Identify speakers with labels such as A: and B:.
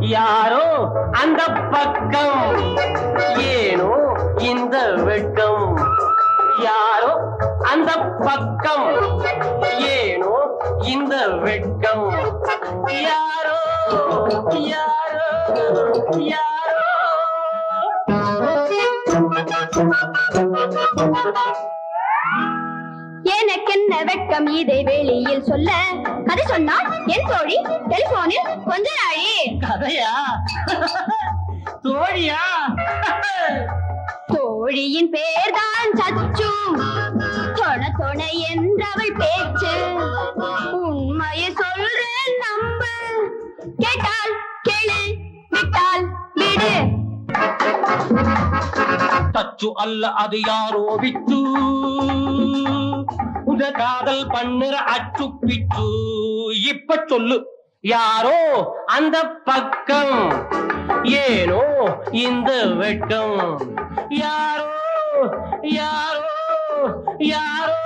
A: யாரோ அந்த பக்கம் ஏனோ இந்த வெட்கம் யாரோ அந்த பக்கம் ஏனோ இந்த வெட்கம் யாரோ யாரோ யாரோ
B: எனக்கென்ன வெட்கம் இதை வெளியில் சொல்ல கதை சொன்னால் என் தோழி டெலிபோனில் கொஞ்ச நாளே
A: கதையா தோழியா
B: தோழியின் பேர்தான் சச்சு தொண தொண என்றவள் பேச்சு உண்மையை சொல்றேன் நம்பு கேட்டால் கேளு விட்டால் விடு
A: தச்சு அல்ல அது யாரோ விட்டு உத காதல் பண்ணுற அச்சு பிச்சு இப்ப சொல்லு யாரோ அந்த பக்கம் ஏனோ இந்த வெட்கம் யாரோ யாரோ யாரோ